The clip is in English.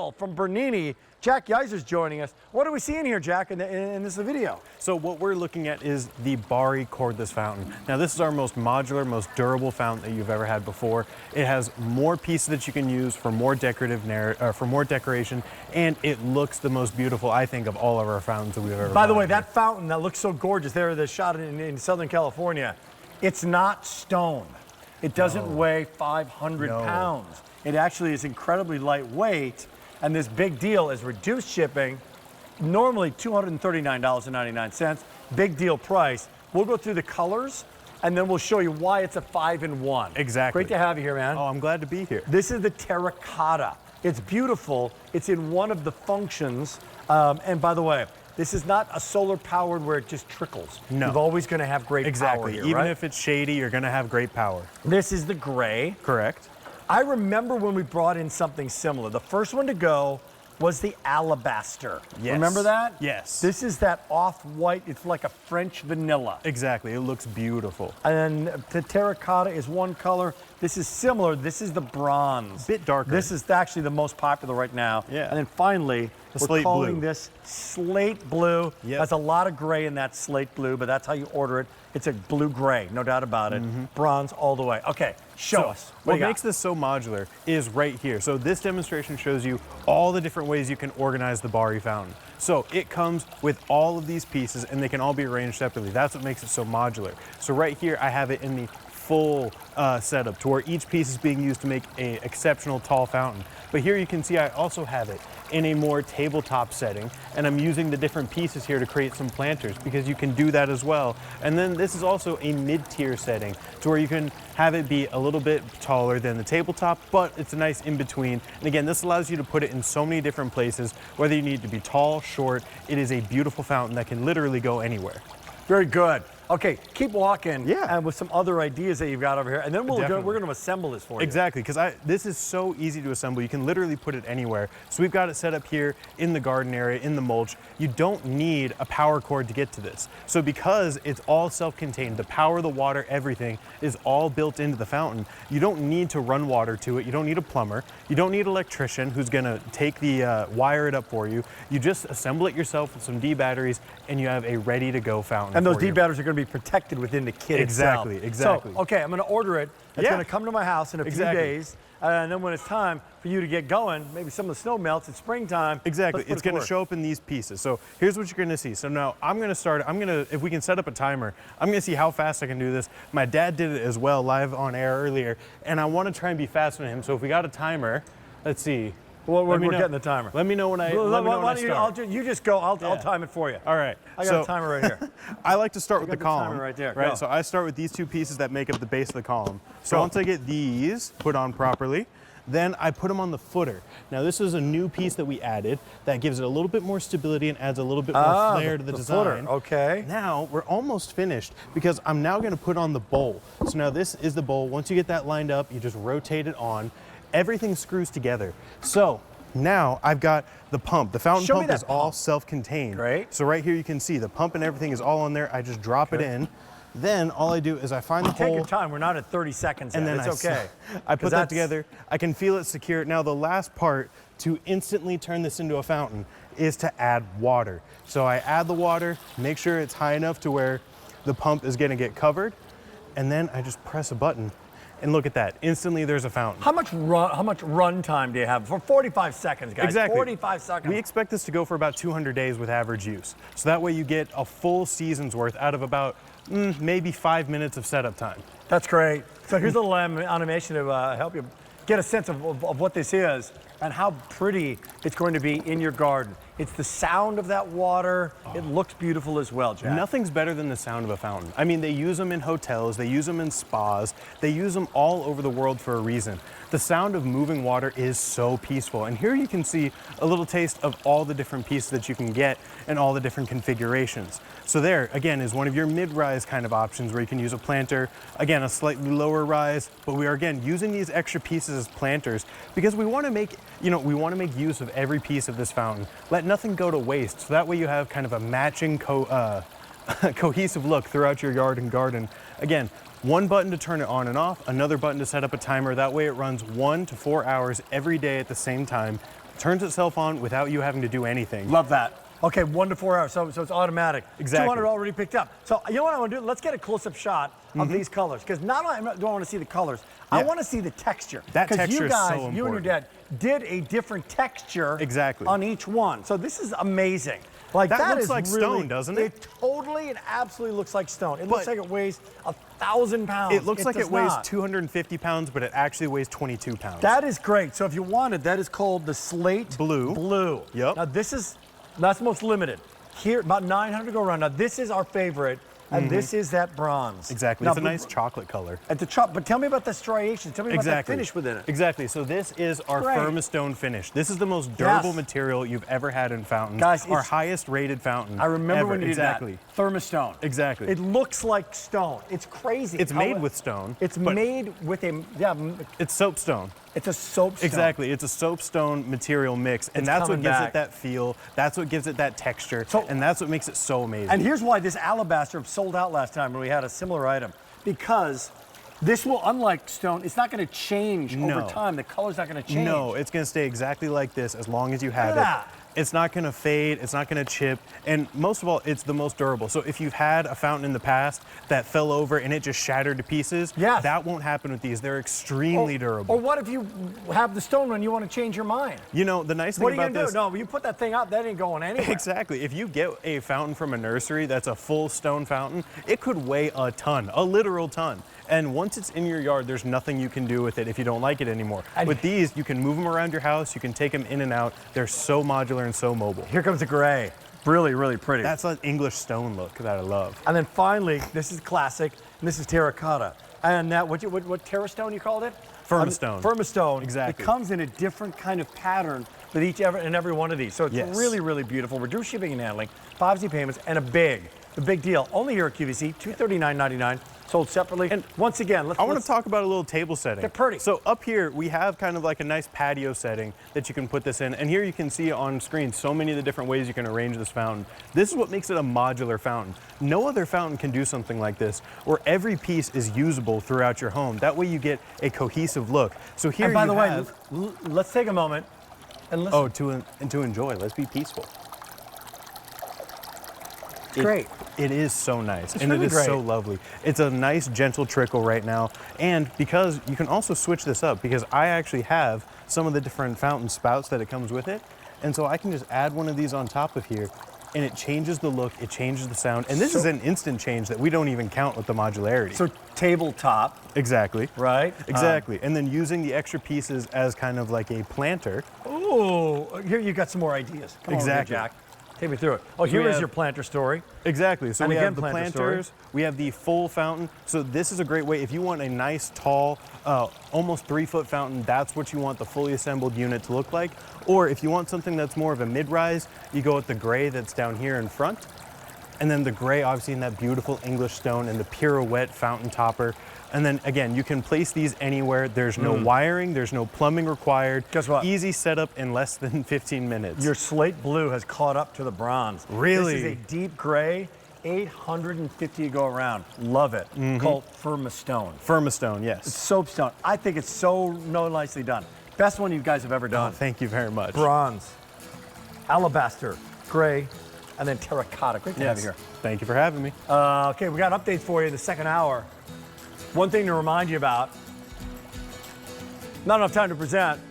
deal from Bernini. Jack Yeiser's joining us. What are we seeing here, Jack, in this video? So what we're looking at is the Bari cordless fountain. Now this is our most modular, most durable fountain that you've ever had before. It has more pieces that you can use for more decoration, and it looks the most beautiful, I think, of all of our fountains that we've ever. By the way, that fountain that looks so gorgeous there, the shot in Southern California, it's not stone. It doesn't weigh 500 pounds. It actually is incredibly lightweight. And this big deal is reduced shipping, normally $239.99, big deal price. We'll go through the colors, and then we'll show you why it's a 5-in-1. Exactly. Great to have you here, man. Oh, I'm glad to be here. This is the terracotta. It's beautiful. It's in one of the functions. And by the way, this is not a solar powered where it just trickles. No. You're always going to have great power here, Even right? if it's shady, you're going to have great power. This is the gray. Correct. I remember when we brought in something similar. The first one to go was the alabaster. Yes. Remember that? Yes. This is that off-white, it's like a French vanilla. Exactly, it looks beautiful. And the terracotta is one color. This is similar, this is the bronze. Bit darker. This is actually the most popular right now. Yeah. And then finally, we're calling this slate blue. Yep. There's a lot of gray in that slate blue, but that's how you order it. It's a blue-gray, no doubt about it. Bronze all the way. Okay, show us. What makes this so modular is right here. So this demonstration shows you all the different ways you can organize the Bari fountain. So it comes with all of these pieces and they can all be arranged separately. That's what makes it so modular. So right here, I have it in the full setup to where each piece is being used to make an exceptional tall fountain. But here you can see I also have it in a more tabletop setting, and I'm using the different pieces here to create some planters because you can do that as well. And then this is also a mid-tier setting to where you can have it be a little bit taller than the tabletop, but it's a nice in-between. And again, this allows you to put it in so many different places, whether you need to be tall, short. It is a beautiful fountain that can literally go anywhere. Very good. Okay, keep walking. Yeah. And with some other ideas that you've got over here, and then we're going to assemble this for you. Exactly, because this is so easy to assemble. You can literally put it anywhere. So we've got it set up here in the garden area, in the mulch. You don't need a power cord to get to this. So because it's all self-contained, the power, the water, everything is all built into the fountain. You don't need to run water to it. You don't need a plumber. You don't need an electrician who's going to take the wire it up for you. You just assemble it yourself with some D batteries, and you have a ready-to-go fountain. And those D batteries are going to be protected within the kit itself. Exactly. So, okay, I'm going to order it. It's going to come to my house in a few days. And then when it's time for you to get going, maybe some of the snow melts, it's springtime. Exactly, it's going to show up in these pieces. So here's what you're going to see. So now I'm going to start, if we can set up a timer, I'm going to see how fast I can do this. My dad did it as well live on air earlier, and I want to try and be faster than him. So if we got a timer, let's see. Well, we're getting the timer. Let me know when I start. You just go. I'll time it for you. All right. I got a timer right here. I like to start with the column. Timer right there. Right. Go. So I start with these two pieces that make up the base of the column. So once I get these put on properly, then I put them on the footer. Now this is a new piece that we added that gives it a little bit more stability and adds a little bit more flair to the design. Footer. Okay. Now we're almost finished because I'm now going to put on the bowl. So now this is the bowl. Once you get that lined up, you just rotate it on. Everything screws together. So now I've got the pump. The fountain pump is all self-contained. Great. So right here you can see the pump and everything is all on there. I just drop it in. Then all I do is I find the hole. Take your time. We're not at 30 seconds yet. It's okay. I put that together. I can feel it secure. Now the last part to instantly turn this into a fountain is to add water. So I add the water, make sure it's high enough to where the pump is going to get covered, and then I just press a button. And look at that, instantly there's a fountain. How much run time do you have? For 45 seconds, guys. Exactly. 45 seconds. We expect this to go for about 200 days with average use. So that way you get a full season's worth out of about maybe 5 minutes of setup time. That's great. So here's a little animation to help you get a sense of what this is and how pretty it's going to be in your garden. It's the sound of that water. It looks beautiful as well, Jack. Nothing's better than the sound of a fountain. I mean, they use them in hotels, they use them in spas, they use them all over the world for a reason. The sound of moving water is so peaceful. And here you can see a little taste of all the different pieces that you can get and all the different configurations. So there, again, is one of your mid-rise kind of options where you can use a planter. Again, a slightly lower rise, but we are, again, using these extra pieces as planters because we want to make, we want to make use of every piece of this fountain. Let nothing go to waste. So that way you have kind of a matching cohesive look throughout your yard and garden. Again, one button to turn it on and off, another button to set up a timer. That way it runs 1 to 4 hours every day at the same time. turns itself on without you having to do anything. Love that. Okay, 1 to 4 hours, so it's automatic. Exactly. 200 already picked up. So you know what I want to do? Let's get a close-up shot of these colors, because not only do I want to see the colors, I want to see the texture. That texture you guys, is so important. you and your dad, did a different texture Exactly. on each one. So this is amazing. Like that looks is like really, stone, doesn't it? It totally and absolutely looks like stone. It looks like it weighs 1,000 pounds. It looks like it weighs not. 250 pounds, but it actually weighs 22 pounds. That is great. So if you wanted, that is called the slate Blue. Blue. Yep. Now that's the most limited. Here, about 900 to go around. Now this is our favorite, and this is that bronze. Exactly. Now, It's a nice chocolate color. At the top, but tell me about the striations. Tell me about that finish within it. Exactly. So this is our Great. Firmastone finish. This is the most durable Yes. material you've ever had in fountains. Guys, our highest rated fountain. I remember ever. when you did exactly. that. Thermostone. Exactly. It looks like stone. It's crazy. It's made with stone. It's but made with It's soapstone. it's a soapstone. Exactly. It's a soapstone material mix, and It's that's what coming gives back. it that feel. That's what gives it that texture, So- and that's what makes it so amazing. And here's why this alabaster sold out last time when we had a similar item. Because this will, unlike stone, it's not going to change over time. The color's not going to change. No, it's going to stay exactly like this as long as you have Look at that. It's not going to fade, it's not going to chip, and most of all, it's the most durable. So if you've had a fountain in the past that fell over and it just shattered to pieces, that won't happen with these. They're extremely durable. Or what if you have the stone one and you want to change your mind? You know, the nice thing What are you about going to this... do? No, you put that thing out, that ain't going anywhere. Exactly. If you get a fountain from a nursery that's a full stone fountain, it could weigh a ton, a literal ton. And once it's in your yard, there's nothing you can do with it if you don't like it anymore. With these, you can move them around your house, you can take them in and out. They're so modular and so mobile. Here comes the gray. Really, really pretty. That's an English stone look that I love. And then finally, this is classic, and this is terracotta. And that, what terra stone you called it? Firmastone. Firmastone. Exactly. It comes in a different kind of pattern with every one of these. So it's really, really beautiful. Reduced shipping and handling, 5Z payments, and the big deal. Only here at QVC, $239.99. Sold separately. And once again, I want to talk about a little table setting. They're pretty. So up here, we have kind of like a nice patio setting that you can put this in. And here you can see on screen so many of the different ways you can arrange this fountain. This is what makes it a modular fountain. No other fountain can do something like this, where every piece is usable throughout your home. That way you get a cohesive look. So here and by the way, let's take a moment and listen. Oh, to enjoy. Let's be peaceful. Great. It is so nice, and really it is great. so lovely. It's a nice, gentle trickle right now, and because you can also switch this up, because I actually have some of the different fountain spouts that it comes with it, and so I can just add one of these on top of here, and it changes the look, it changes the sound, and this is an instant change that we don't even count with the modularity. So tabletop. Exactly. Right? Exactly, and then using the extra pieces as kind of like a planter. Oh, here you got some more ideas. Come on, Exactly. Jack. Take me through it. Oh, here is your planter story. Exactly. So And we again, have the planter planters, we have the full fountain. So this is a great way, if you want a nice, tall, almost 3-foot fountain, that's what you want the fully assembled unit to look like. Or if you want something that's more of a mid-rise, you go with the gray that's down here in front. And then the gray, obviously in that beautiful English stone, and the pirouette fountain topper. And then again, you can place these anywhere. There's no wiring, there's no plumbing required. Guess what? Easy setup in less than 15 minutes. Your slate blue has caught up to the bronze. Really? This is a deep gray, 850 to go around. Love it. Called Firmastone. Firmastone, yes. Soapstone. I think it's so nicely done. Best one you guys have ever done. Thank you very much. Bronze, alabaster, gray, and then terracotta. Great to have you here. Thank you for having me. Okay, we got updates for you in the second hour. One thing to remind you about, not enough time to present,